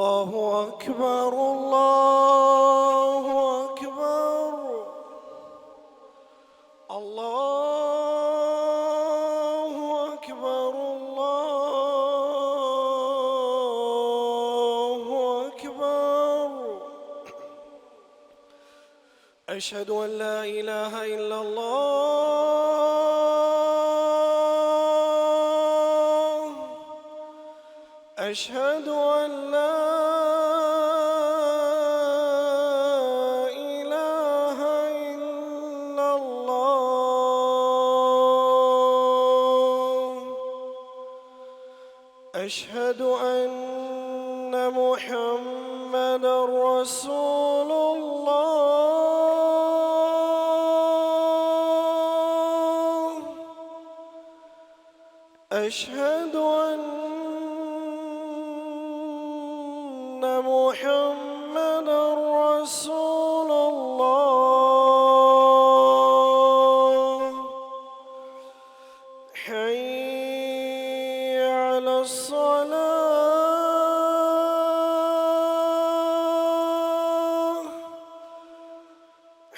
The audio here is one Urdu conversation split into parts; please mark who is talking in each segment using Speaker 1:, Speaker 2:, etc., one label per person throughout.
Speaker 1: الله أكبر الله أكبر الله أكبر الله أكبر أشهد أن لا إله إلا الله أشهد أن لا إله إلا الله أشهد أن محمدا رسول الله أشهد أن محمدا رسول الله حي على الصلاة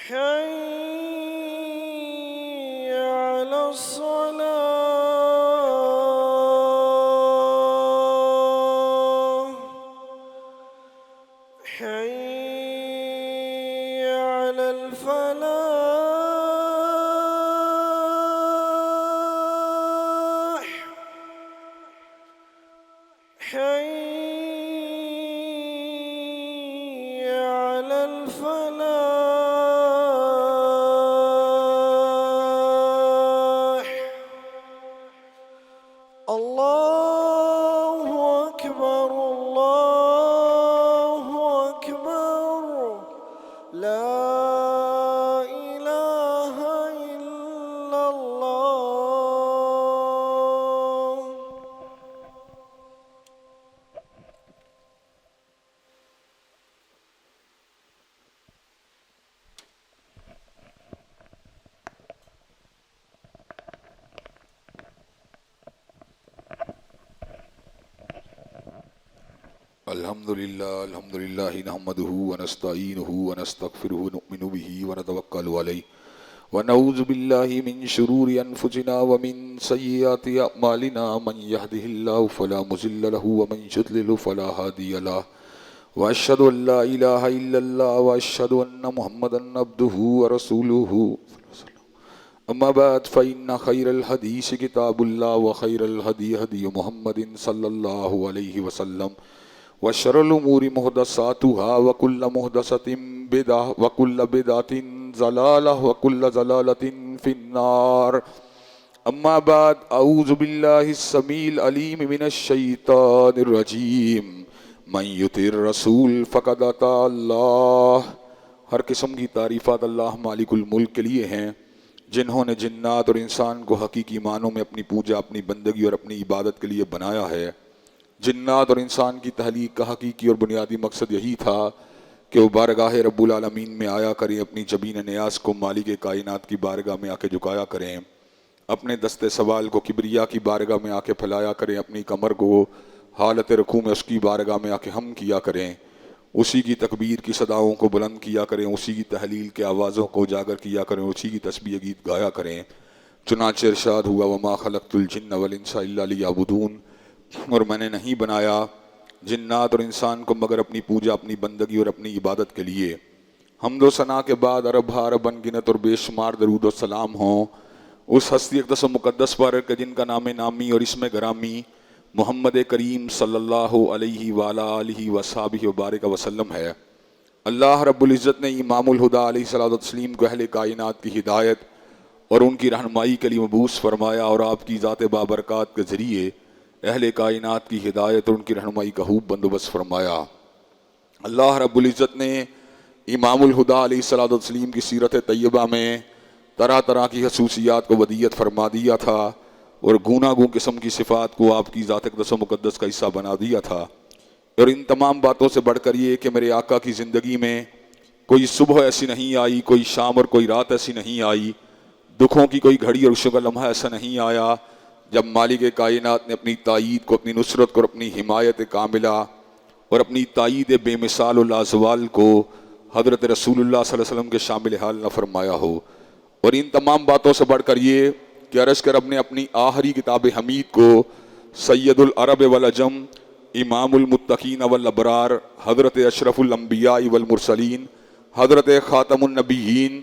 Speaker 1: حي على الصلاة حي على الفلاح حي على الفلاح الله أكبر الله أكبر لا إله إلا الله
Speaker 2: الحمد لله نحمده ونستعينه ونستغفره ونؤمن به ونتوكل عليه ونعوذ بالله من شرور أنفسنا ومن سيئات أعمالنا من يهده الله فلا مضل له ومن يضلل فلا هادي له وأشهد أن لا إله إلا الله وأشهد أن محمدا عبده ورسوله أما بعد فإن خير الحديث كتاب الله وخير الهدي هدي محمد صلى الله عليه وسلم وشر الأمور محدثاتها وكل محدثة بدعة وكل بدعة ضلالة وكل ضلالة في النار أما بعد أعوذ بالله السميع العليم من الشيطان الرجيم من يطع الرسول فقد أطاع الله ہر قسم کی تعریفات اللہ مالک الملک کے لیے ہیں جنہوں نے جنات اور انسان کو حقیقی معنوں میں اپنی پوجا اپنی بندگی اور اپنی عبادت کے لیے بنایا ہے۔ جنات اور انسان کی تخلیق کا حقیقی اور بنیادی مقصد یہی تھا کہ وہ بارگاہ رب العالمین میں آیا کریں، اپنی جبین نیاز کو مالک کائنات کی بارگاہ میں آ کے جھکایا کریں، اپنے دست سوال کو کبریا کی بارگاہ میں آ کے پھیلایا کریں، اپنی کمر کو حالت رکوع میں اس کی بارگاہ میں آ کے ہم کیا کریں، اسی کی تکبیر کی صداؤں کو بلند کیا کریں، اسی کی تحلیل کے آوازوں کو اجاگر کیا کریں، اسی کی تسبیح گیت گایا کریں۔ چنانچہ ارشاد ہوا وما خلقت الجن والانس الا لیعبدون، اور میں نے نہیں بنایا جنات اور انسان کو مگر اپنی پوجا اپنی بندگی اور اپنی عبادت کے لیے۔ حمد و ثنا کے بعد عرب حرب انگنت اور بے شمار درود و سلام ہوں اس ہستی اقدس و مقدس پر کہ جن کا نام نامی اور اسم گرامی محمد کریم صلی اللہ علیہ وآلہ وصحبہ وبارک وسلم ہے۔ اللہ رب العزت نے امام الہدیٰ علیہ الصلوۃ والتسلیم کو اہل کائنات کی ہدایت اور ان کی رہنمائی کے لیے مبعوث فرمایا، اور آپ کی ذات بابرکات کے ذریعے اہل کائنات کی ہدایت اور ان کی رہنمائی کا خوب بندوبست فرمایا۔ اللہ رب العزت نے امام الہدیٰ علیہ الصلوۃ والتسلیم کی سیرت طیبہ میں طرح طرح کی خصوصیات کو ودیت فرما دیا تھا اور گوناگوں قسم کی صفات کو آپ کی ذات اقدس و مقدس کا حصہ بنا دیا تھا۔ اور ان تمام باتوں سے بڑھ کر یہ کہ میرے آقا کی زندگی میں کوئی صبح ایسی نہیں آئی، کوئی شام اور کوئی رات ایسی نہیں آئی، دکھوں کی کوئی گھڑی اور خوشیوں کا لمحہ ایسا نہیں آیا جب مالک کائنات نے اپنی تائید کو، اپنی نصرت کو اور اپنی حمایت کاملہ اور اپنی تائید بے مثال و لازوال کو حضرت رسول اللہ صلی اللہ علیہ وسلم کے شامل حال نہ فرمایا ہو۔ اور ان تمام باتوں سے بڑھ کر یہ کہ عرض کر اپنے اپنی آخری کتاب حمید کو سید العرب والعجم، امام المتقین والابرار، حضرت اشرف الانبیاء والمرسلین، حضرت خاتم النبیین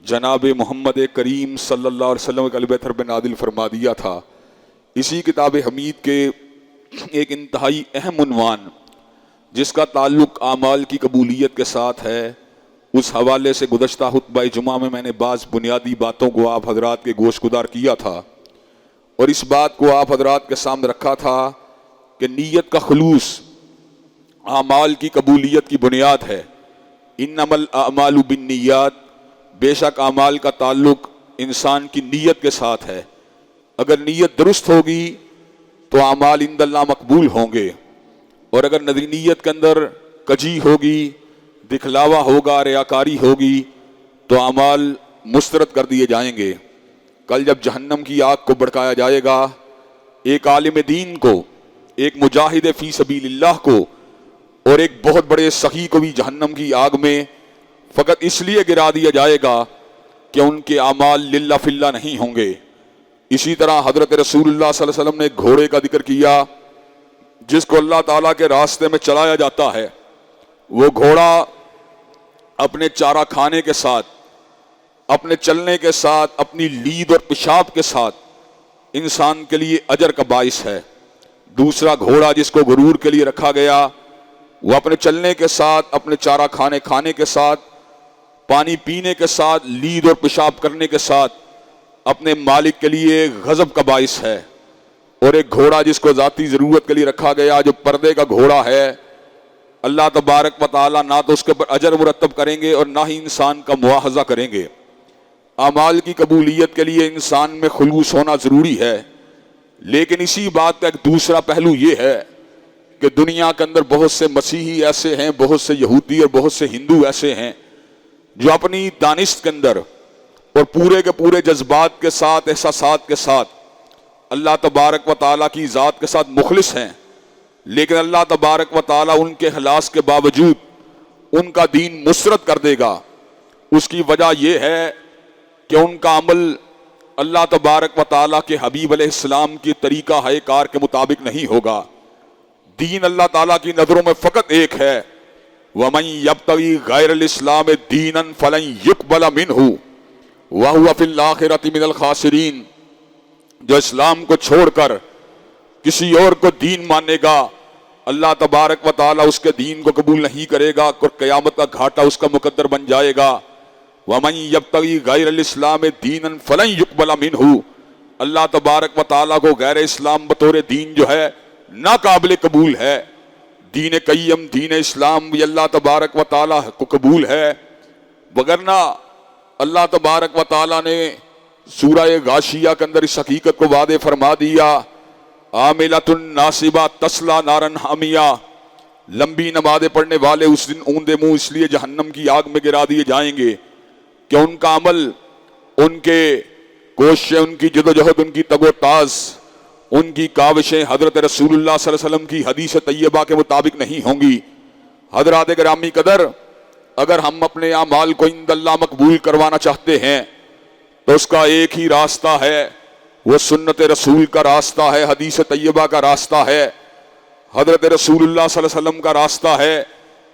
Speaker 2: جناب محمد کریم صلی اللہ علیہ وسلم کے قلب تھر پہ نازل فرما دیا تھا۔ اسی کتاب حمید کے ایک انتہائی اہم عنوان جس کا تعلق اعمال کی قبولیت کے ساتھ ہے، اس حوالے سے گزشتہ خطبہ جمعہ میں نے بعض بنیادی باتوں کو آپ حضرات کے گوش گدار کیا تھا، اور اس بات کو آپ حضرات کے سامنے رکھا تھا کہ نیت کا خلوص اعمال کی قبولیت کی بنیاد ہے۔ انما الاعمال بالنیات، بے شک اعمال کا تعلق انسان کی نیت کے ساتھ ہے۔ اگر نیت درست ہوگی تو اعمال عند اللہ مقبول ہوں گے، اور اگر نیت کے اندر کجی ہوگی، دکھلاوا ہوگا، ریاکاری ہوگی تو اعمال مسترد کر دیے جائیں گے۔ کل جب جہنم کی آگ کو بھڑکایا جائے گا، ایک عالم دین کو، ایک مجاہد فی سبیل اللہ کو اور ایک بہت بڑے سخی کو بھی جہنم کی آگ میں فقط اس لیے گرا دیا جائے گا کہ ان کے اعمال للہ فی اللہ نہیں ہوں گے۔ اسی طرح حضرت رسول اللہ صلی اللہ علیہ وسلم نے ایک گھوڑے کا ذکر کیا جس کو اللہ تعالیٰ کے راستے میں چلایا جاتا ہے۔ وہ گھوڑا اپنے چارہ کھانے کے ساتھ، اپنے چلنے کے ساتھ، اپنی لید اور پیشاب کے ساتھ انسان کے لیے اجر کا باعث ہے۔ دوسرا گھوڑا جس کو غرور کے لیے رکھا گیا، وہ اپنے چلنے کے ساتھ، اپنے چارہ کھانے کے ساتھ، پانی پینے کے ساتھ، لید اور پیشاب کرنے کے ساتھ اپنے مالک کے لیے غضب کا باعث ہے۔ اور ایک گھوڑا جس کو ذاتی ضرورت کے لیے رکھا گیا، جو پردے کا گھوڑا ہے، اللہ تبارک و تعالیٰ نہ تو اس کے اوپر اجر مرتب کریں گے اور نہ ہی انسان کا مواخذہ کریں گے۔ اعمال کی قبولیت کے لیے انسان میں خلوص ہونا ضروری ہے، لیکن اسی بات کا ایک دوسرا پہلو یہ ہے کہ دنیا کے اندر بہت سے مسیحی ایسے ہیں، بہت سے یہودی اور بہت سے ہندو ایسے ہیں جو اپنی دانست کے اندر اور پورے کے پورے جذبات کے ساتھ، احساسات کے ساتھ اللہ تبارک و تعالیٰ کی ذات کے ساتھ مخلص ہیں، لیکن اللہ تبارک و تعالیٰ ان کے اخلاص کے باوجود ان کا دین مسترد کر دے گا۔ اس کی وجہ یہ ہے کہ ان کا عمل اللہ تبارک و تعالیٰ کے حبیب علیہ السلام کی طریقہ ہے کار کے مطابق نہیں ہوگا۔ دین اللہ تعالیٰ کی نظروں میں فقط ایک ہے، وَمَن يَبْتَغِي غَيْرَ الْإِسْلَامِ دِينًا فَلَن يُقْبَلَ مِنْهُ وَهُوَ فِي الْآخِرَةِ مِنَ الْخَاسِرِينَ۔ جو اسلام کو چھوڑ کر کسی اور کو دین مانے گا، اللہ تبارک و تعالیٰ اس کے دین کو قبول نہیں کرے گا اور قیامت کا گھاٹا اس کا مقدر بن جائے گا۔ وَمَن يَبْتَغِي غَيْرَ الْإِسْلَامِ دِينًا فَلَن يُقْبَلَ مِنْهُ، اللہ تبارک و تعالیٰ کو غیر اسلام بطور دین جو ہے ناقابل قبول ہے۔ دین قیم، دین اسلام بھی اللہ تبارک و تعالیٰ کو قبول ہے، وگرنہ اللہ تبارک و تعالیٰ نے سورہ غاشیہ کے اندر اس حقیقت کو واضح فرما دیا، عاملۃ ناصبہ تصلیٰ نارا حامیہ، لمبی نمازیں پڑھنے والے اس دن اوندے منہ اس لیے جہنم کی آگ میں گرا دیے جائیں گے کہ ان کا عمل، ان کے کوششیں، ان کی جدوجہد، ان کی تگ و تاز، ان کی کاوشیں حضرت رسول اللہ صلی اللہ علیہ وسلم کی حدیث طیبہ کے مطابق نہیں ہوں گی۔ حضرات گرامی قدر، اگر ہم اپنے اعمال کو عند اللہ مقبول کروانا چاہتے ہیں تو اس کا ایک ہی راستہ ہے، وہ سنت رسول کا راستہ ہے، حدیث طیبہ کا راستہ ہے، حضرت رسول اللہ صلی اللہ علیہ وسلم کا راستہ ہے۔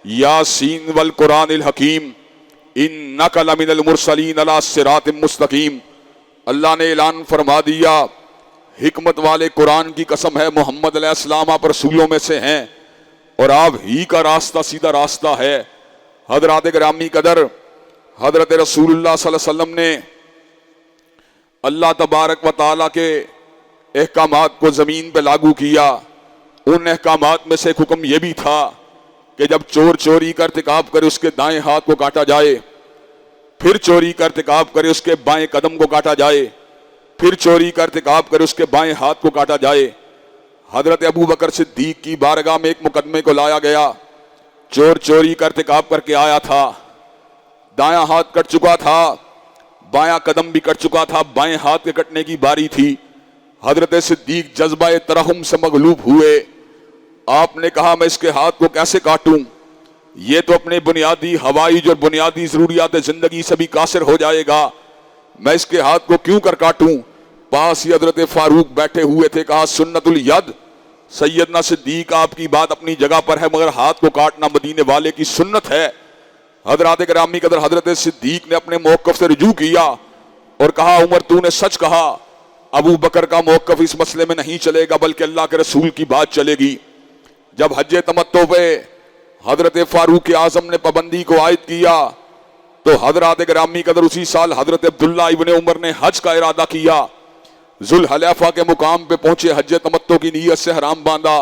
Speaker 2: یاسین والقرآن الحکیم انک لمن المرسلین علی صراط مستقیم، اللہ نے اعلان فرما دیا، حکمت والے قرآن کی قسم ہے، محمد علیہ السلام آپ رسولوں میں سے ہیں اور آپ ہی کا راستہ سیدھا راستہ ہے۔ حضرات گرامی قدر، حضرت رسول اللہ صلی اللہ علیہ وسلم نے اللہ تبارک و تعالیٰ کے احکامات کو زمین پہ لاگو کیا۔ ان احکامات میں سے ایک حکم یہ بھی تھا کہ جب چور چوری کا ارتکاب کرے اس کے دائیں ہاتھ کو کاٹا جائے، پھر چوری کا ارتکاب کرے اس کے بائیں قدم کو کاٹا جائے، پھر چوری کا ارتکاب کرے اس کے بائیں ہاتھ کو کاٹا جائے۔ حضرت ابو بکر صدیق کی بارگاہ میں ایک مقدمے کو لایا گیا، چور چوری کا ارتکاب کر کے آیا تھا، دایاں ہاتھ کٹ چکا تھا، بایاں قدم بھی کٹ چکا تھا، بائیں ہاتھ کے کٹنے کی باری تھی۔ حضرت صدیق جذبہ ترحم سے مغلوب ہوئے آپ نے کہا میں اس کے ہاتھ کو کیسے کاٹوں، یہ تو اپنے بنیادی ہوائج اور بنیادی ضروریات زندگی سے بھی قاصر ہو جائے گا، میں اس کے ہاتھ کو کیوں کر کاٹوں؟ پاس ہی حضرت فاروق بیٹھے ہوئے تھے، کہا سنت الید، سیدنا صدیق آپ کی بات اپنی جگہ پر ہے مگر ہاتھ کو کاٹنا مدینے والے کی سنت ہے۔ حضرات گرامی قدر حضرت صدیق نے اپنے موقف سے رجوع کیا اور کہا عمر تو نے سچ کہا، ابو بکر کا موقف اس مسئلے میں نہیں چلے گا بلکہ اللہ کے رسول کی بات چلے گی۔ جب حج تمتع پہ حضرت فاروق اعظم نے پابندی کو عائد کیا تو حضرات گرامی قدر اسی سال حضرت عبداللہ ابن عمر نے حج کا ارادہ کیا، ذوالحلیفہ کے مقام پہ پہنچے، حج تمتع کی نیت سے حرام باندھا۔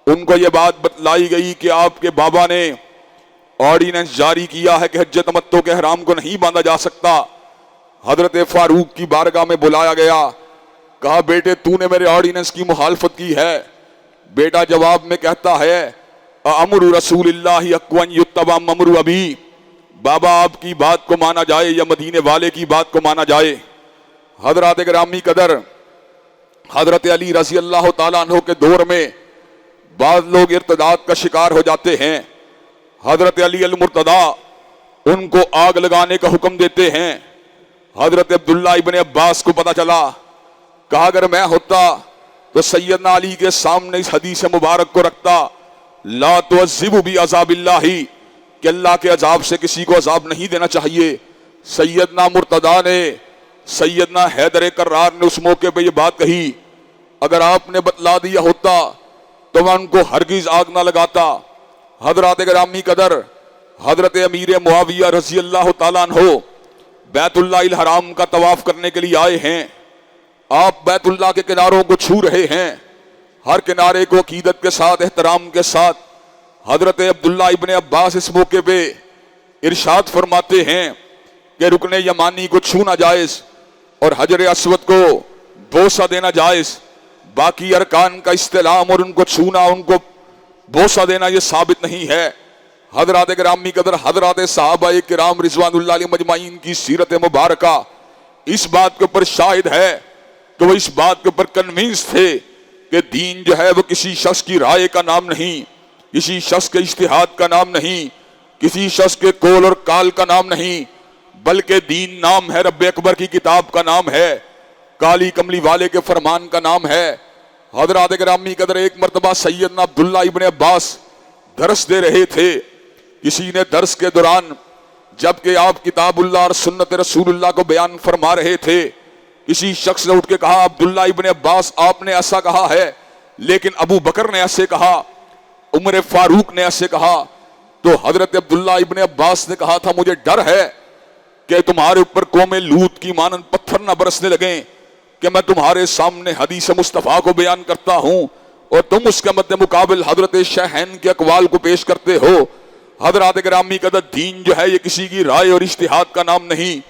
Speaker 2: ان کو یہ بات بتلائی گئی کہ آپ کے بابا نے آرڈیننس جاری کیا ہے کہ حج تمتع کے حرام کو نہیں باندھا جا سکتا۔ حضرت فاروق کی بارگاہ میں بلایا گیا، کہا بیٹے تو نے میرے آرڈیننس کی مخالفت کی ہے۔ بیٹا جواب میں کہتا ہے امر رسول اللہ اقوان یتبع امر ابی، بابا آپ کی بات کو مانا جائے یا مدینے والے کی بات کو مانا جائے؟ حضرات گرامی قدر حضرت علی رضی اللہ تعالیٰ عنہ کے دور میں بعض لوگ ارتداد کا شکار ہو جاتے ہیں، حضرت علی المرتضی ان کو آگ لگانے کا حکم دیتے ہیں۔ حضرت عبداللہ ابن عباس کو پتا چلا، کہا اگر میں ہوتا تو سیدنا علی کے سامنے اس حدیث مبارک کو رکھتا، لا تعذبوا بعذاب اللہ، کہ اللہ کے عذاب سے کسی کو عذاب نہیں دینا چاہیے۔ سیدنا مرتضی نے، سیدنا حیدر کرار نے اس موقع پہ یہ بات کہی، اگر آپ نے بتلا دیا ہوتا تو میں ان کو ہرگز آگ نہ لگاتا۔ حضرات گرامی قدر حضرت امیر معاویہ رضی اللہ تعالیٰ عنہ بیت اللہ الحرام کا طواف کرنے کے لیے آئے ہیں، آپ بیت اللہ کے کناروں کو چھو رہے ہیں، ہر کنارے کو عقیدت کے ساتھ احترام کے ساتھ۔ حضرت عبداللہ ابن عباس اس موقع پہ ارشاد فرماتے ہیں کہ رکن یمانی کو چھونا جائز اور حجر اسود کو بوسہ دینا جائز، باقی ارکان کا استلام اور ان کو چھونا، ان کو بوسہ دینا یہ ثابت نہیں ہے۔ حضرات گرامی قدر حضرات صحابہ کرام رضوان اللہ علیہ مجمعین کی سیرت مبارکہ اس بات کے اوپر شاہد ہے کہ وہ اس بات کے اوپر کنوینس تھے کہ دین جو ہے وہ کسی شخص کی رائے کا نام نہیں، کسی شخص کے اجتہاد کا نام نہیں، کسی شخص کے قول اور کال کا نام نہیں، بلکہ دین نام ہے، رب اکبر کی کتاب کا نام ہے، کالی کملی والے کے فرمان کا نام ہے۔ حضرات گرامی قدر ایک مرتبہ سیدنا عبداللہ ابن عباس درس دے رہے تھے، کسی نے درس کے دوران جبکہ آپ کتاب اللہ اور سنت رسول اللہ کو بیان فرما رہے تھے، کسی شخص نے اٹھ کے کہا عبداللہ ابن عباس آپ نے ایسا کہا ہے، لیکن ابو بکر نے ایسے کہا، عمر فاروق نے ایسے کہا۔ تو حضرت عبداللہ ابن عباس نے کہا تھا مجھے ڈر ہے کہ تمہارے اوپر قوم لوط کی مانند پتھر نہ برسنے لگیں کہ میں تمہارے سامنے حدیث مصطفیٰ کو بیان کرتا ہوں اور تم اس کے مد مقابل حضرت شیخین کے اقوال کو پیش کرتے ہو۔ حضرات گرامی قدر دین جو ہے یہ کسی کی رائے اور اجتہاد کا نام نہیں۔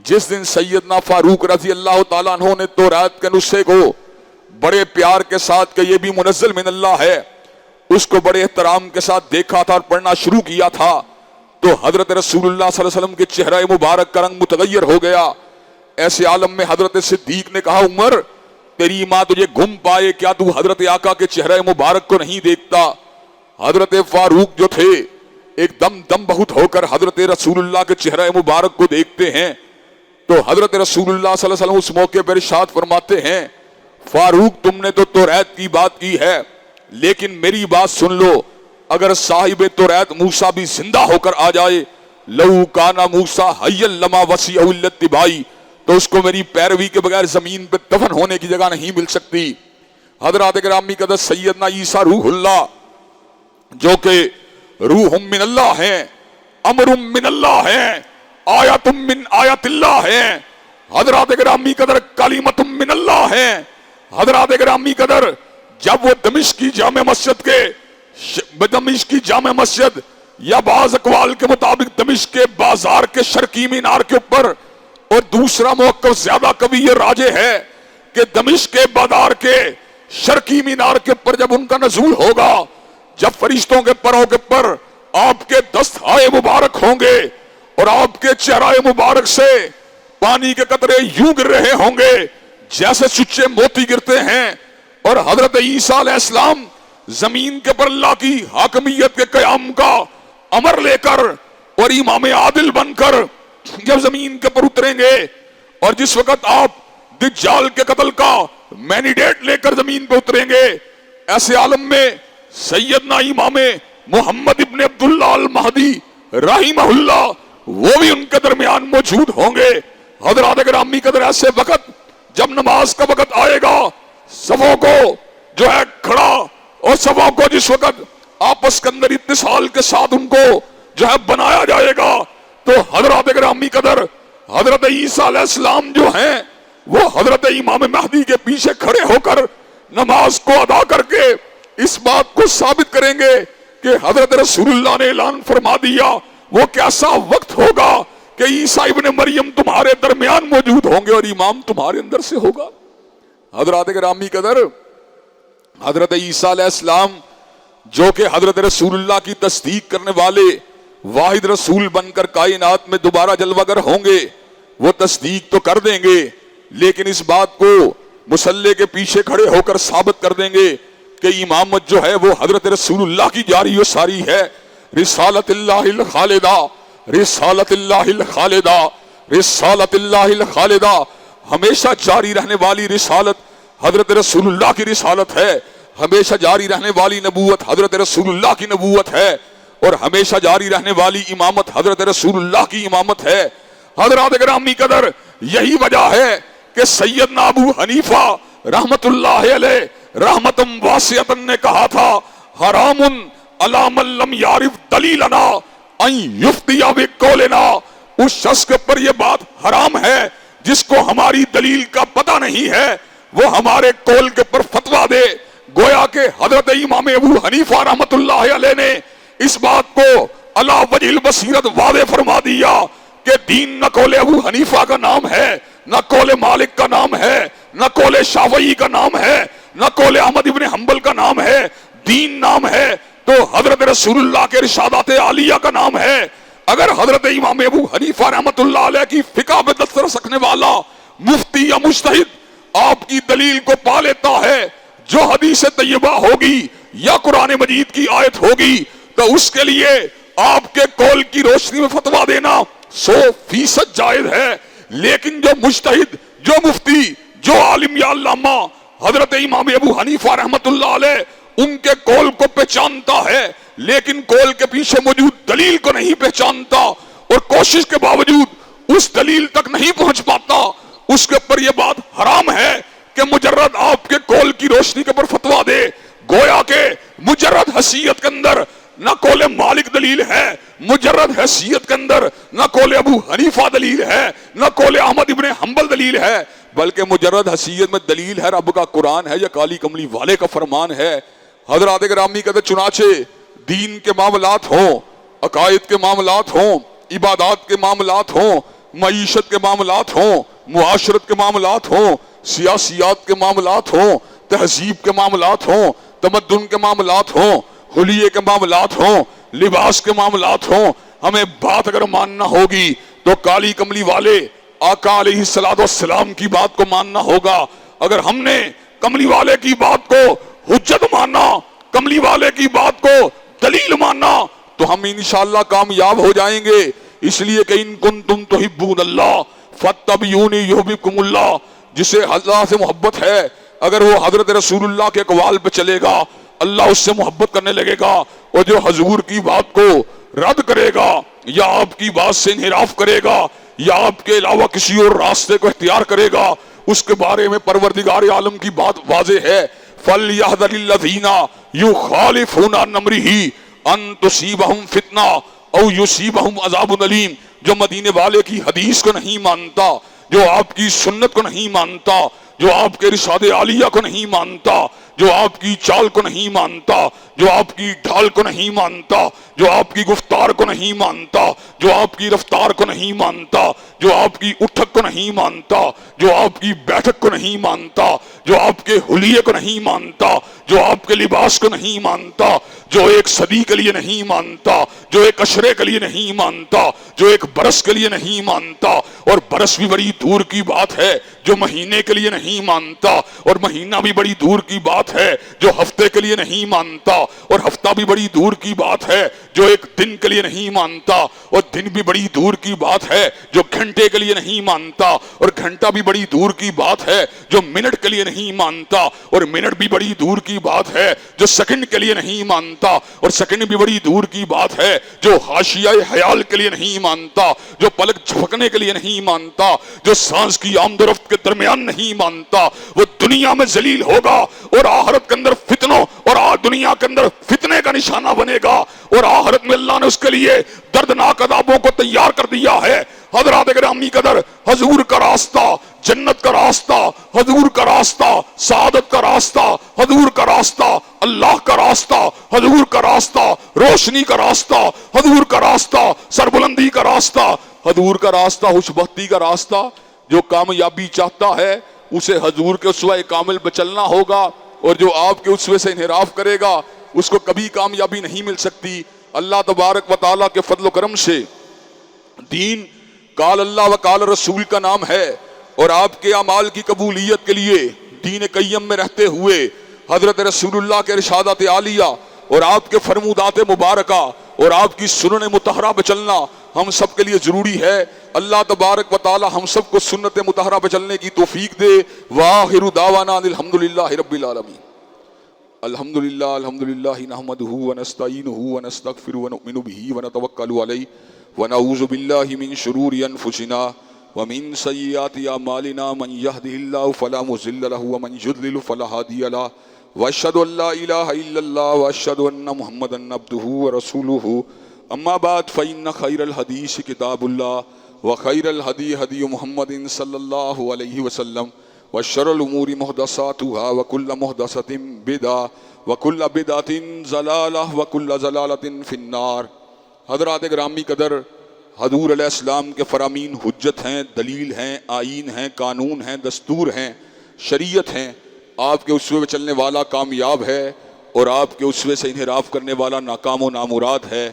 Speaker 2: جس دن سیدنا فاروق رضی اللہ تعالیٰ عنہ نے تورات کے نسخے کو بڑے پیار کے ساتھ کہ یہ بھی منزل من اللہ ہے، اس کو بڑے احترام کے ساتھ دیکھا تھا اور پڑھنا شروع کیا تھا تو حضرت رسول اللہ صلی اللہ علیہ وسلم کے چہرہ مبارک کا رنگ متغیر ہو گیا۔ ایسے عالم میں حضرت صدیق نے کہا عمر تیری ماں تجھے گم پائے، کیا تو حضرت آقا کے چہرہ مبارک کو نہیں دیکھتا؟ حضرت فاروق جو تھے ایک دم بہت ہو کر حضرت رسول اللہ کے چہرہ مبارک کو دیکھتے ہیں تو حضرت رسول اللہ صلی اللہ علیہ وسلم اس موقع پر ارشاد فرماتے ہیں فاروق تم نے تو توریت کی بات کی ہے، لیکن میری بات سن لو، اگر صاحب توریت موسیٰ بھی زندہ ہو کر آ جائے لو کانا موسیٰ حیا لما وسعہ الا اتباعی، تو اس کو میری پیروی کے بغیر زمین پہ دفن ہونے کی جگہ نہیں مل سکتی۔ حضرات گرامی قدر سیدنا عیسیٰ روح اللہ جو کہ روح من اللہ ہیں، امر من اللہ ہیں، آیت من آیت اللہ ہیں، حضرات گرامی قدر کلمت من اللہ ہیں۔ حضرات گرامی قدر جب وہ دمشق کی جامع مسجد یا بعض اقوال کے مطابق دمشق کے بازار کے شرقی مینار کے اوپر، اور دوسرا موقف زیادہ قوی یہ راجح ہے کہ دمشق کے بازار کے شرقی مینار کے اوپر جب ان کا نزول ہوگا، جب فرشتوں کے پروں کے پر آپ کے دست ہائے مبارک ہوں گے اور آپ کے چہرہ مبارک سے پانی کے قطرے یوں گر رہے ہوں گے جیسے سچے موتی گرتے ہیں، اور حضرت عیسیٰ علیہ السلام زمین کے پر اللہ کی حاکمیت کے قیام کا امر لے کر اور امام عادل بن کر جب زمین کے پر اتریں گے، اور جس وقت آپ دجال کے قتل کا مینڈیٹ لے کر زمین پہ اتریں گے، ایسے عالم میں سیدنا امام محمد ابن عبداللہ المہدی رحمہ اللہ وہ بھی ان کے درمیان موجود ہوں گے۔ حضرات گرامی قدر، ایسے وقت جب نماز کا وقت آئے گا، صفوں کو جو ہے کھڑا، اور صفوں کو جس وقت آپس کے اندر اتصال کے ساتھ ان کو جو ہے بنایا جائے گا، تو حضرات گرامی قدر حضرت عیسیٰ علیہ السلام جو ہیں وہ حضرت امام مہدی کے پیچھے کھڑے ہو کر نماز کو ادا کر کے اس بات کو ثابت کریں گے کہ حضرت رسول اللہ نے اعلان فرما دیا وہ کیسا وقت ہوگا کہ عیسیٰ ابن مریم تمہارے درمیان موجود ہوں گے اور امام تمہارے اندر سے ہوگا۔ حضرات گرامی قدر، حضرت عیسیٰ علیہ السلام جو کہ حضرت رسول اللہ کی تصدیق کرنے والے واحد رسول بن کر کائنات میں دوبارہ جلوہ گر ہوں گے، وہ تصدیق تو کر دیں گے، لیکن اس بات کو مصلی کے پیچھے کھڑے ہو کر ثابت کر دیں گے کہ امامت جو ہے وہ حضرت رسول اللہ کی جاری و ساری ہے۔ رسالت اللہ الخالدہ، رسالت اللہ الخالدہ، رسالت اللہ الخالدہ، ہمیشہ جاری رہنے والی رسالت حضرت رسول اللہ کی رسالت ہے، ہمیشہ جاری رہنے والی نبوت حضرت رسول اللہ کی نبوت ہے، اور ہمیشہ جاری رہنے والی امامت حضرت رسول اللہ کی امامت ہے۔ حضرات گرامی قدر، یہی وجہ ہے کہ سیدنا ابو حنیفہ رحمت اللہ علیہ رحمتم واسعتن نے کہا تھا، حرام علی من لم یعرف دلیلنا ان یفتی بقولنا، اس شخص کے پر یہ بات حرام ہے جس کو ہماری دلیل کا پتہ نہیں ہے، وہ ہمارے قول کے پر فتویٰ دے۔ گویا کہ حضرت امام ابو حنیفہ رحمت اللہ علیہ نے اس بات کو علی وجہ البصیرت واضح فرما دیا کہ دین نہ قول ابو حنیفہ کا نام ہے، نہ قول مالک کا نام ہے، نہ قول شافعی کا نام ہے، نہ قول احمد ابن حنبل کا نام ہے، دین نام ہے تو حضرت رسول اللہ کے ارشادات عالیہ کا نام ہے۔ اگر حضرت امام ابو حنیفہ رحمت اللہ علیہ کی فقہ میں دسترس رکھنے والا مفتی یا مجتہد آپ کی دلیل کو پا لیتا ہے جو حدیث طیبہ ہوگی یا قرآن مجید کی آیت ہوگی، تو اس کے لیے آپ کے قول کی روشنی میں فتویٰ دینا 100% جائز ہے۔ لیکن جو مجتہد، جو مفتی، جو عالم یا علامہ حضرت امام ابو حنیفہ رحمت اللہ علیہ ان کے قول کو پہچانتا ہے لیکن قول کے پیچھے موجود دلیل کو نہیں پہچانتا اور کوشش کے باوجود اس دلیل تک نہیں پہنچ پاتا، اس کے اوپر یہ بات حرام ہے کہ مجرد آپ کے قول کی روشنی کے اوپر فتویٰ دے۔ گویا کہ مجرد حیثیت کے اندر نہ قول مالک دلیل ہے، مجرد حیثیت کے اندر نہ قول ابو حنیفہ دلیل ہے، نہ قول احمد ابن حنبل دلیل ہے، بلکہ مجرد حیثیت میں دلیل ہے رب کا قرآن ہے یا کالی کملی والے کا فرمان ہے۔ حضرات گرامی کہتے چنانچہ دین کے معاملات ہوں، عقائد کے معاملات ہوں، عبادات کے معاملات ہوں، معیشت کے معاملات ہوں، معاشرت کے معاملات ہوں، سیاسیات کے معاملات ہوں، تہذیب کے معاملات ہوں، تمدن کے معاملات ہوں، حلیے کے معاملات ہوں، لباس کے معاملات ہوں، ہمیں بات اگر ماننا ہوگی تو کالی کملی والے آقا علیہ السلام کی بات کو ماننا ہوگا۔ اگر ہم نے کملی والے کی بات کو حجت ماننا، کملی والے کی بات کو دلیل ماننا، تو ہم انشاءاللہ کامیاب ہو جائیں گے۔ اس لیے کہ ان کنتم تحبون اللہ فاتبعونی یحببکم اللہ، جسے اللہ سے محبت ہے اگر وہ حضرت رسول اللہ کے اقوال پہ چلے گا اللہ اس سے محبت کرنے لگے گا، اور جو حضور کی بات کو رد کرے گا یا آپ کی بات سے انحراف کرے گا یا آپ کے علاوہ کسی اور راستے کو اختیار کرے گا، اس کے بارے میں پروردگار عالم کی بات واضح ہے۔ فَلْيَحْذَرِ الَّذِينَ يُخَالِفُونَ عَنْ أَمْرِهِ أَن تُصِيبَهُمْ فِتْنَةٌ أَوْ يُصِيبَهُمْ عَذَابٌ أَلِيمٌ، جو مدینے والے کی حدیث کو نہیں مانتا، جو آپ کی سنت کو نہیں مانتا، جو آپ کے ارشاد عالیہ کو نہیں مانتا، جو آپ کی چال کو نہیں مانتا، جو آپ کی ڈھال کو نہیں مانتا، جو آپ کی گفتار کو نہیں مانتا، جو آپ کی رفتار کو نہیں مانتا، جو آپ کی اٹھک کو نہیں مانتا، جو آپ کی بیٹھک کو نہیں مانتا، جو آپ کے حلیے کو نہیں مانتا، جو آپ کے لباس کو نہیں مانتا، جو ایک صدی کے لیے نہیں مانتا، جو ایک عشرے کے لیے نہیں مانتا، جو ایک برس کے لیے نہیں مانتا، اور برس بھی بڑی دور کی بات ہے جو مہینے کے لیے نہیں مانتا، اور مہینہ بھی بڑی دور کی بات ہے جو ہفتے کے لیے نہیں مانتا، اور ہفتہ بھی بڑی دور کی بات ہے جو ایک دن کے لیے نہیں مانتا، اور دن بھی بڑی دور کی بات ہے جو گھنٹے کے لیے نہیں مانتا، اور گھنٹہ بھی بڑی دور کی بات ہے جو منٹ کے لیے نہیں مانتا، اور منٹ بھی بڑی دور کی بات ہے جو سیکنڈ کے لیے نہیں مانتا، اور سیکنڈ بھی بڑی دور کی بات ہے جو حاشیہ خیال کے لیے نہیں مانتا، جو پلک جھپکنے کے لیے نہیں مانتا، جو سانس کی آمد و رفت کے درمیان نہیں مانتا، وہ دنیا میں ذلیل ہوگا اور آخرت کے اندر فتنوں اور دنیا کے اندر فتنے کا نشانہ بنے گا، اور آخرت میں اللہ نے اس کے لیے دردناک عذابوں کو تیار کر دیا ہے۔ حضرات گرامی قدر، حضور کا راستہ جنت کا راستہ، حضور کا راستہ سعادت کا راستہ، حضور کا راستہ اللہ کا راستہ، حضور کا راستہ روشنی کا راستہ، حضور کا راستہ سربلندی کا راستہ، حضور کا راستہ خوش بختی کا راستہ۔ جو کامیابی چاہتا ہے اسے حضور کے اسوہ کامل پہ چلنا ہوگا، اور جو آپ کے اسوے سے انحراف کرے گا اس کو کبھی کامیابی نہیں مل سکتی۔ اللہ تبارک و تعالیٰ کے فضل و کرم سے دین قال اللہ و قال رسول کا نام ہے، اور آپ کے اعمال کی قبولیت کے لیے دین قیم میں رہتے ہوئے حضرت رسول اللہ کے ارشادات عالیہ اور آپ کے فرمودات مبارکہ اور آپ کی سنن مطہرہ پہ چلنا ہم سب کے لیے ضروری ہے۔ اللہ تبارک و تعالی ہم سب کو سنت مطہرہ پہ چلنے کی توفیق دے۔ وآخر دعوانا الحمدللہ رب العالمین۔ الحمدللہ نحمدہ ونستعینہ ونستغفرہ ونؤمن بہ ونتوکل علیہ ونعوذ باللہ من شرور انفسنا ومن سیئات اعمالنا، من یہدہ اللہ فلا مضل له ومن یضلل فلا ہادی له، واشهد ان لا الہ الا اللہ واشهد ان محمدا عبدہ ورسولہ، اما بعد فإن خیر الحدیث کتاب اللہ وخیر الہدی ہدی محمد صلی اللہ علیہ وسلم، وشر الامور محدثاتها وکل محدثۃ بدعہ وکل بدعۃ ضلالہ وکل ضلالۃ فی النار۔ حضرات گرامی قدر، حضور علیہ السلام کے فرامین حجت ہیں، دلیل ہیں، آئین ہیں، قانون ہیں، دستور ہیں، شریعت ہیں۔ آپ کے اسوے میں چلنے والا کامیاب ہے، اور آپ کے اسوے سے انحراف کرنے والا ناکام و نامراد ہے۔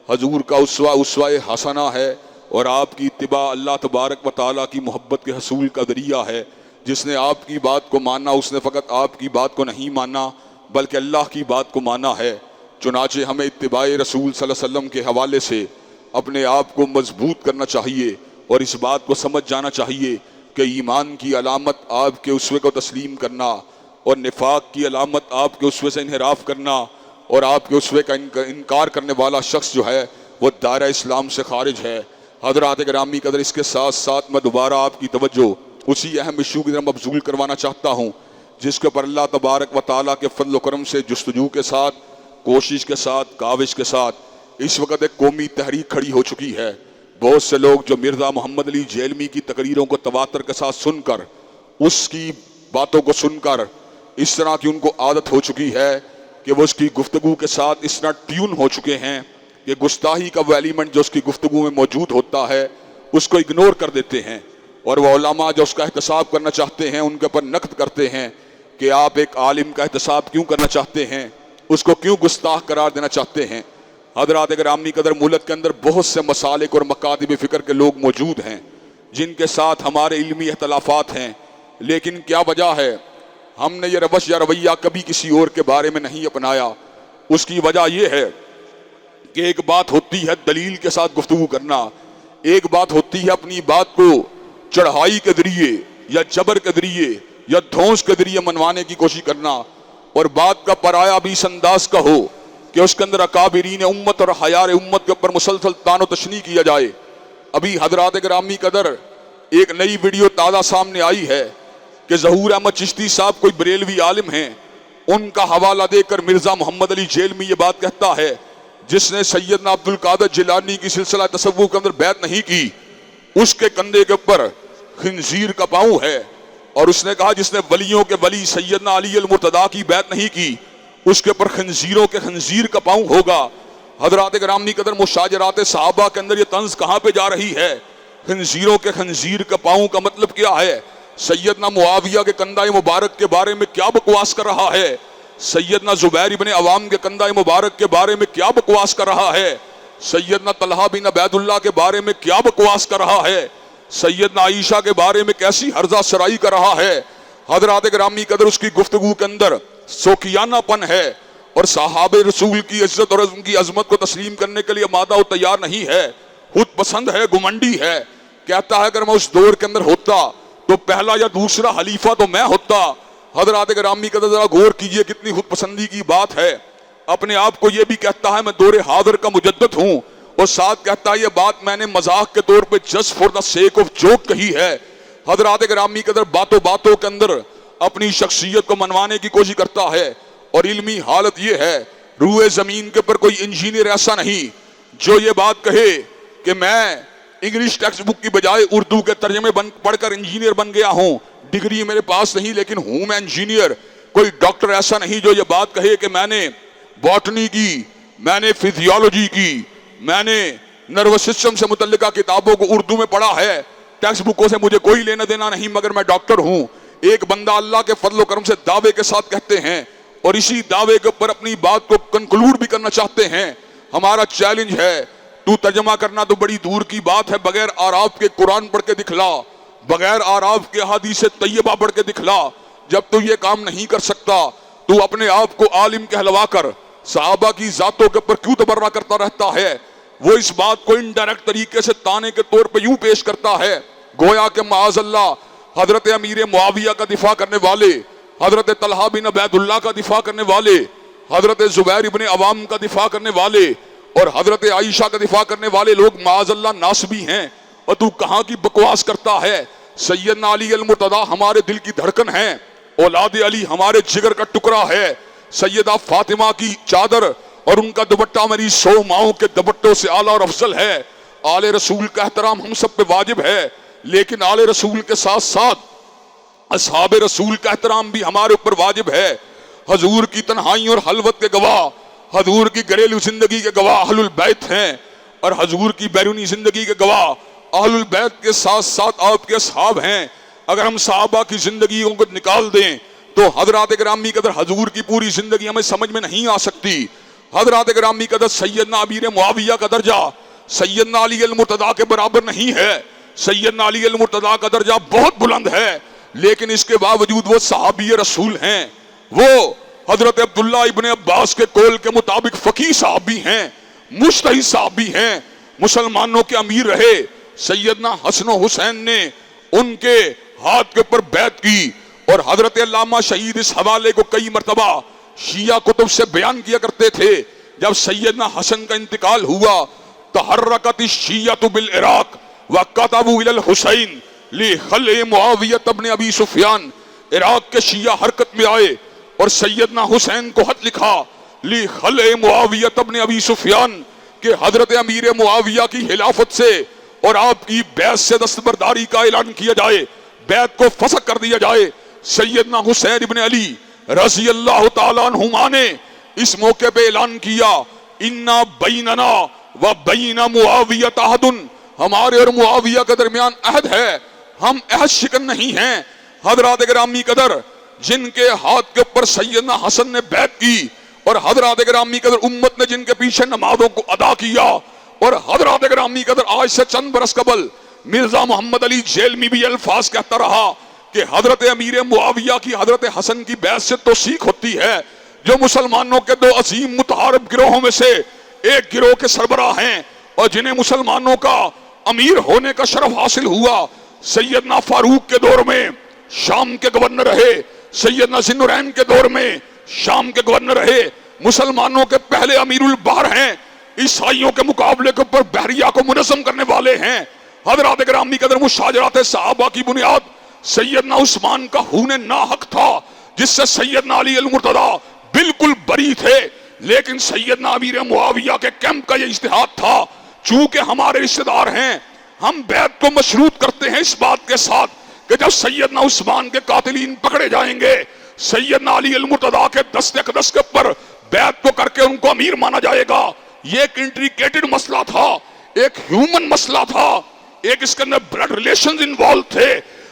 Speaker 2: حضور کا اسوہ حسنہ ہے، اور آپ کی اتباع اللہ تبارک و تعالیٰ کی محبت کے حصول کا ذریعہ ہے۔ جس نے آپ کی بات کو مانا اس نے فقط آپ کی بات کو نہیں مانا بلکہ اللہ کی بات کو مانا ہے۔ چنانچہ ہمیں اتباع رسول صلی اللہ علیہ وسلم کے حوالے سے اپنے آپ کو مضبوط کرنا چاہیے، اور اس بات کو سمجھ جانا چاہیے کہ ایمان کی علامت آپ کے اسوے کو تسلیم کرنا، اور نفاق کی علامت آپ کے اسوے سے انحراف کرنا، اور آپ کے اسوے کا انکار کرنے والا شخص جو ہے وہ دائرہ اسلام سے خارج ہے۔ حضرات گرامی قدر، اس کے ساتھ ساتھ میں دوبارہ آپ کی توجہ اسی اہم ایشو کی طرف مبذول کروانا چاہتا ہوں جس کے پر اللہ تبارک و تعالیٰ کے فضل و کرم سے جستجو کے ساتھ، کوشش کے ساتھ، کاوش کے ساتھ اس وقت ایک قومی تحریک کھڑی ہو چکی ہے۔ بہت سے لوگ جو مرزا محمد علی جیلمی کی تقریروں کو تواتر کے ساتھ سن کر، اس کی باتوں کو سن کر اس طرح کی ان کو عادت ہو چکی ہے کہ وہ اس کی گفتگو کے ساتھ اس طرح ٹیون ہو چکے ہیں کہ گستاخی کا وہ ایلیمنٹ جو اس کی گفتگو میں موجود ہوتا ہے اس کو اگنور کر دیتے ہیں، اور وہ علماء جو اس کا احتساب کرنا چاہتے ہیں ان کے پر نقد کرتے ہیں کہ آپ ایک عالم کا احتساب کیوں کرنا چاہتے ہیں، اس کو کیوں گستاخ قرار دینا چاہتے ہیں۔ حضرات گرامی قدر، ملک کے اندر بہت سے مسالک اور مکاتب فکر کے لوگ موجود ہیں جن کے ساتھ ہمارے علمی اختلافات ہیں، لیکن کیا وجہ ہے ہم نے یہ روش یا رویہ کبھی کسی اور کے بارے میں نہیں اپنایا؟ اس کی وجہ یہ ہے کہ ایک بات ہوتی ہے دلیل کے ساتھ گفتگو کرنا، ایک بات ہوتی ہے اپنی بات کو چڑھائی کے ذریعے یا جبر کے ذریعے یا دھونس کے ذریعے منوانے کی کوشش کرنا، اور بات کا پرایا بھی اس انداز کا ہو کہ اس کے اندر اکابرین امت اور حیار امت کے اوپر مسلسل تان و تشنیع کیا جائے۔ ابھی حضرات گرامی قدر ایک نئی ویڈیو تازہ سامنے آئی ہے کہ ظہور احمد چشتی صاحب کوئی بریلوی عالم ہیں، ان کا حوالہ دے کر مرزا محمد علی جیلمی یہ بات کہتا ہے جس نے سیدنا عبد القادر جیلانی کی سلسلہ تصوف کے اندر بیعت نہیں کی اس کے کندھے کے اوپر خنزیر کا پاؤں ہے، اور اس نے کہا جس نے ولیوں کے ولی سیدنا علی المرتضیٰ کی بیعت نہیں کی اس کے پر خنزیروں کے خنزیر کا پاؤں ہوگا۔ حضرات گرامی قدر، مشاجرات صحابہ کے اندر یہ طنز کہاں پہ جا رہی ہے؟ خنزیروں کے خنزیر کا پاؤں کا مطلب کیا ہے؟ سیدنا معاویہ کے کندھہ مبارک کے بارے میں کیا بکواس کر رہا ہے، سیدنا زبیر ابن عوام کے کندھہ مبارک کے بارے میں کیا بکواس کر رہا ہے، سیدنا طلحہ بن عبید اللہ کے بارے میں کیا بکواس کر رہا ہے، سیدنا عائشہ کے بارے میں کیسی ہرزہ سرائی کر رہا ہے۔ حضرات گرامی قدر اس کی گفتگو کے اندر سوکیانہ پن ہے، اور صحابہ رسول کی عزت اور ان کی عظمت کو تسلیم کرنے کے لیے مادہ و تیار نہیں ہے، خود پسند ہے، گمنڈی ہے، کہتا ہے اگر میں اس دور کے اندر ہوتا تو پہلا یا دوسرا حلیفہ تو میں ہوتا۔ حضرات گرامی قدر ذرا غور کیجئے کتنی خود پسندی کی بات ہے، اپنے آپ کو یہ بھی کہتا ہے میں دور حاضر کا مجدد ہوں، اور ساتھ کہتا ہے یہ بات میں نے مذاق کے طور پہ just for the sake of joke کہی ہے۔ حضرات گرامی قدر باتوں باتوں کے اندر اپنی شخصیت کو منوانے کی کوشش کرتا ہے، اور علمی حالت یہ ہے روئے زمین کے پر کوئی انجینئر ایسا نہیں جو یہ بات کہے کہ میں انگلش ٹیکسٹ بک کی بجائے اردو کے ترجمے پڑھ کر انجینئر بن گیا ہوں، ڈگری میرے پاس نہیں لیکن ہوں میں انجینئر۔ کوئی ڈاکٹر ایسا نہیں جو یہ بات کہے کہ میں نے باٹنی کی، میں نے فزیولوجی کی، میں نے نروس سسٹم سے متعلقہ کتابوں کو اردو میں پڑھا ہے، ٹیکسٹ بکوں سے مجھے کوئی لینا دینا نہیں، مگر میں ڈاکٹر ہوں۔ ایک بندہ اللہ کے فضل و کرم سے دعوے کے ساتھ کہتے ہیں، اور اسی دعوے کے اوپر اپنی بات کو کنکلوڈ بھی کرنا چاہتے ہیں۔ ہمارا چیلنج ہے تو ترجمہ کرنا تو بڑی دور کی بات ہے، بغیر آراف کے قرآن پڑھ کے دکھلا، بغیر آراف کے حدیث طیبہ پڑھ کے دکھلا۔ جب تو یہ کام نہیں کر سکتا تو اپنے آپ کو عالم کہلوا کر صحابہ کی ذاتوں کے اوپر کیوں تبرہ کرتا رہتا ہے؟ وہ اس بات کو انڈائریکٹ طریقے سے تانے کے طور پہ یوں پیش کرتا ہے گویا کہ معاذ اللہ حضرت امیر معاویہ کا دفاع کرنے والے، حضرت طلحہ بن عبید اللہ کا دفاع کرنے والے، حضرت زبیر ابن عوام کا دفاع کرنے والے اور حضرت عائشہ کا دفاع کرنے والے لوگ معاذ اللہ ناسبی ہیں، اور تو کہاں کی بکواس کرتا ہے؟ سیدنا علی المرتضیٰ ہمارے دل کی دھڑکن ہیں، اولاد علی ہمارے جگر کا ٹکڑا ہے، سیدہ فاطمہ کی چادر اور ان کا دوپٹہ میری 100 ماؤں کے دوپٹوں سے اعلیٰ اور افضل ہے۔ آل رسول کا احترام ہم سب پہ واجب ہے، لیکن آل رسول کے ساتھ ساتھ اصحاب رسول کا احترام بھی ہمارے اوپر واجب ہے۔ حضور کی تنہائی اور خلوت کے گواہ، حضور کی گھریلو زندگی کے گواہ اہل البیت ہیں، اور حضور کی بیرونی زندگی کے گواہ اہل البیت کے ساتھ ساتھ آپ کے اصحاب ہیں۔ اگر ہم صحابہ کی زندگیوں کو نکال دیں تو حضرات گرامی قدر حضور کی پوری زندگی ہمیں سمجھ میں نہیں آ سکتی۔ حضرات گرامی قدر سیدنا امیر معاویہ کا درجہ سیدنا علی المرتضیٰ کے برابر نہیں ہے، سیدنا علی المرتضیٰ کا درجہ بہت بلند ہے، لیکن اس کے باوجود وہ صحابی رسول ہیں، وہ حضرت عبداللہ ابن عباس کے قول کے مطابق فقیہ صحابی ہیں، مجتہد صحابی ہیں، مسلمانوں کے امیر رہے۔ سیدنا حسن و حسین نے ان کے ہاتھ کے اوپر بیعت کی، اور حضرت علامہ شہید اس حوالے کو کئی مرتبہ شیعہ کتب سے بیان کیا کرتے تھے۔ جب سیدنا حسن کا انتقال ہوا تحرکت الشیعہ بالعراق وکتبوا الی الحسین لخلع معاویہ بن ابی سفیان، عراق کے شیعہ حرکت میں آئے اور سیدنا حسین کو خط لکھا لخلع معاویہ بن ابی سفیان کہ حضرت امیر معاویہ کی خلافت سے اور آپ کی بیعت سے دستبرداری کا اعلان کیا جائے، بیعت کو فسخ کر دیا جائے۔ سیدنا حسین ابن علی رضی اللہ تعالیٰ عنہما نے اس موقع پہ اعلان کیا انا بیننا و بین معاویہ عہد، ہمارے اور معاویہ کے درمیان عہد ہے، ہم عہد شکن نہیں ہیں۔ حضرات گرامی قدر جن کے ہاتھ کے اوپر سیدنا حسن نے بیعت کی، اور حضرات گرامی قدر امت نے جن کے پیچھے نمازوں کو ادا کیا، اور حضرات گرامی قدر آج سے چند برس قبل مرزا محمد علی جیلمی بھی الفاظ کہتا رہا کہ حضرت امیر معاویہ کی حضرت حسن کی بیعت سے توثیق ہوتی ہے، جو مسلمانوں کے دو عظیم متحارب گروہوں میں سے ایک گروہ کے سربراہ ہیں اور جنہیں مسلمانوں کا امیر ہونے کا شرف حاصل ہوا۔ سیدنا فاروق کے دور میں شام کے گورنر رہے، سیدنا ذی النورین کے دور میں شام کے گورنر رہے، مسلمانوں کے پہلے امیر البحر ہیں، عیسائیوں کے مقابلے کے اوپر بحریہ کو منظم کرنے والے ہیں۔ حضرات گرامی قدر مشاجرات صحابہ کی بنیاد سیدنا عثمان کا خون ناحق تھا، جس سے سیدنا علی المرتضیٰ بالکل بری تھے، لیکن سیدنا امیر معاویہ کے کیمپ کا یہ اجتہاد تھا چونکہ ہمارے رشتہ دار ہیں، ہم بیعت کو مشروط کرتے ہیں اس بات کے ساتھ کہ جب سیدنا عثمان کے قاتلین پکڑے جائیں گے سیدنا علی المرتضیٰ کے دست اقدس کے اوپر بیعت کو کر کے ان کو امیر مانا جائے گا۔ یہ ایک انٹریکیٹڈ مسئلہ تھا، ایک ہیومن مسئلہ تھا، ایک اس کے اندر بلڈ ریلیشنز انوالو تھے۔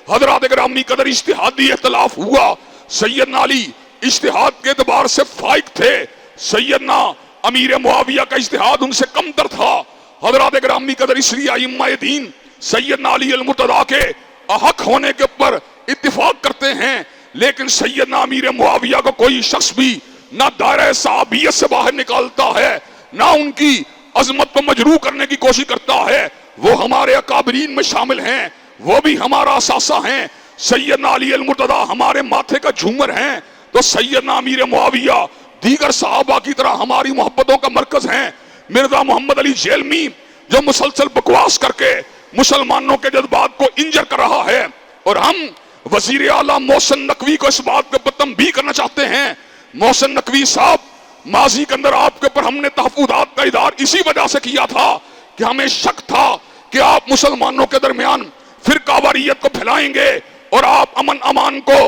Speaker 2: حضرات گرامی قدر اجتہادی اختلاف ہوا. سیدنا علی اجتہاد کے اعتبار سے فائق تھے، سیدنا امیر معاویہ کا اجتہاد ان سے کم تر تھا. حضرات گرامی قدر اس لیے ائمہ دین سیدنا علی المرتضیٰ کے احق ہونے کے اوپر اتفاق کرتے ہیں، لیکن سیدنا امیر معاویہ کو کوئی شخص بھی نہ دائرہ صحابیت سے باہر نکالتا ہے، نہ ان کی عظمت کو مجروح کرنے کی کوشش کرتا ہے. وہ ہمارے اکابرین میں شامل ہیں، وہ بھی ہمارا اثاثہ ہیں. سیدنا علی المرتضیٰ ہمارے ماتھے کا جھومر ہیں، تو سیدنا امیر معاویہ دیگر صحابہ کی طرح ہماری محبتوں کا مرکز ہیں. مرزا محمد علی جیلمی جو مسلسل بکواس کر کے مسلمانوں کے جذبات کو انجر کر رہا ہے، اور ہم وزیر اعلیٰ محسن نقوی کو اس بات کے اوپر تنبیہ کرنا چاہتے ہیں. محسن نقوی صاحب، ماضی کے اندر آپ کے اوپر ہم نے تحفظات کا اظہار اسی وجہ سے کیا تھا کہ ہمیں شک تھا کہ آپ مسلمانوں کے درمیان فرقہ واریت کو پھیلائیں گے، اور آپ امن امان کو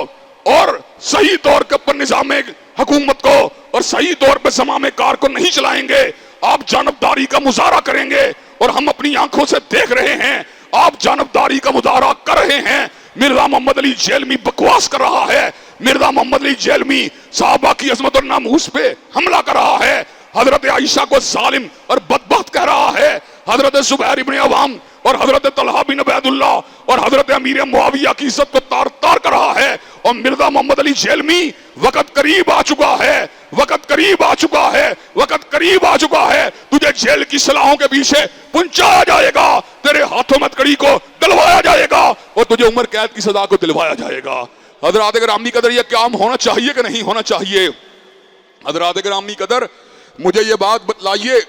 Speaker 2: اور صحیح طور کے اوپر نظام حکومت کو اور صحیح طور پہ زمام کار کو نہیں چلائیں گے. آپ جانبداری کا مظاہرہ کریں گے، اور ہم اپنی آنکھوں سے دیکھ رہے ہیں آپ جانبداری کا مظاہرہ کر رہے ہیں. مرزا محمد علی جیلمی بکواس کر رہا ہے، مرزا محمد علی جیلمی صحابہ کی عظمت اور ناموس پہ حملہ کر رہا ہے، حضرت عائشہ کو ظالم اور بدبخت کہہ رہا ہے، حضرت زبیر ابن عوام اور حضرت طلحہ بن عبید اللہ اور حضرت امیر معاویہ کی عزت کو تار تار کر رہا ہے. اور مرزا محمد علی جیلمی، وقت قریب آ چکا ہے، وقت قریب آ چکا ہے، وقت قریب آ چکا ہے. تجھے جیل کی سلاحوں کے پیچھے پہنچایا جائے گا، تیرے ہاتھوں میں کڑی کو ڈلوایا جائے گا، اور تجھے عمر قید کی سزا کو دلوایا جائے گا. حضرات گرامی قدر یہ قیام ہونا چاہیے کہ نہیں ہونا چاہیے؟ حضرات گرامی قدر مجھے یہ بات بتلائیے،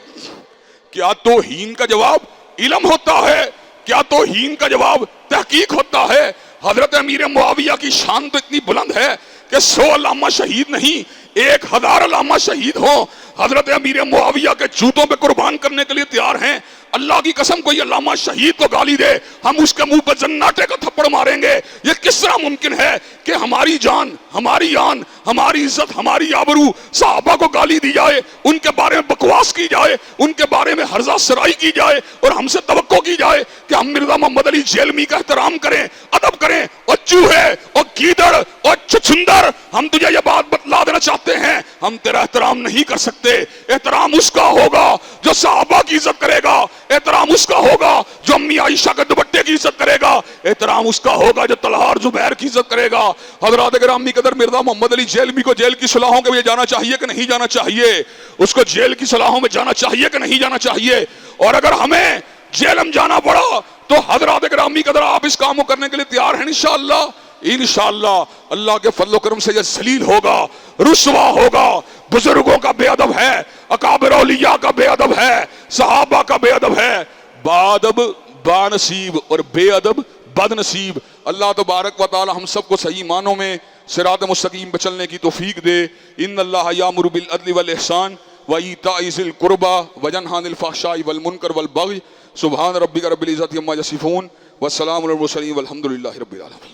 Speaker 2: کیا توہین کا جواب علم ہوتا ہے؟ کیا توہین کا جواب تحقیق ہوتا ہے؟ حضرت امیر معاویہ کی شان تو اتنی بلند ہے کہ 100 علامہ شہید نہیں، 1000 علامہ شہید ہوں، حضرت امیر معاویہ کے جوتوں پہ قربان کرنے کے لیے تیار ہیں. اللہ کی قسم کوئی علامہ شہید کو گالی دے، ہم اس کے منہ پر زناٹے کا تھپڑ ماریں گے. یہ کس طرح ممکن ہے کہ ہماری جان، ہماری آن، ہماری عزت، ہماری آبرو صحابہ کو گالی دی جائے، ان کے بارے میں بکواس کی جائے، ان کے بارے میں ہرزہ سرائی کی جائے، اور ہم سے توقع کی جائے کہ ہم مرزا محمد علی جیلمی کا احترام کریں، ادب کریں. اور چوہے اور گیدڑ اور چھچھندر، ہم تجھے یہ بات بتلا دینا چاہتے ہیں، ہم تیرا احترام نہیں کر سکتے. احترام اس کا ہوگا جو صحابہ کی عزت کرے گا، احترام اس کا ہوگا جو امی عائشہ کے دوپٹے کی عزت کرے گا، احترام اس کا ہوگا جو طلحہ اور زبیر کی عزت کرے گا. حضرات گرامی قدر مرزا محمد علی جیلمی کو جیل کی صلاحوں کے لیے جانا چاہیے کہ نہیں جانا چاہیے؟ اس کو جیل کی صلاحوں میں جانا چاہیے کہ نہیں جانا چاہیے؟ اور اگر ہمیں جیل میں جانا پڑا تو حضرات گرامی قدر آپ اس کام کو کرنے کے لیے تیار ہیں انشاءاللہ؟ انشاءاللہ اللہ کے فضل و کرم سے یہ ذلیل ہوگا، رسوا ہوگا. بزرگوں کا بے ادب ہے، اکابر اولیاء کا بے ادب ہے، صحابہ کا بے ادب ہے. بادب بانصیب اور بے ادب بد نصیب. اللہ تبارک و تعالی ہم سب کو صحیح معنوں میں صراط مستقیم پہ چلنے کی توفیق دے. ان اللہ یامر بالعدل والاحسان وایتاء ذی القربى وینہی عن الفحشاء والمنکر والبغی. سبحان ربک رب العزۃ عما یصفون والسلام علی المرسلین والحمد للہ رب العالمین.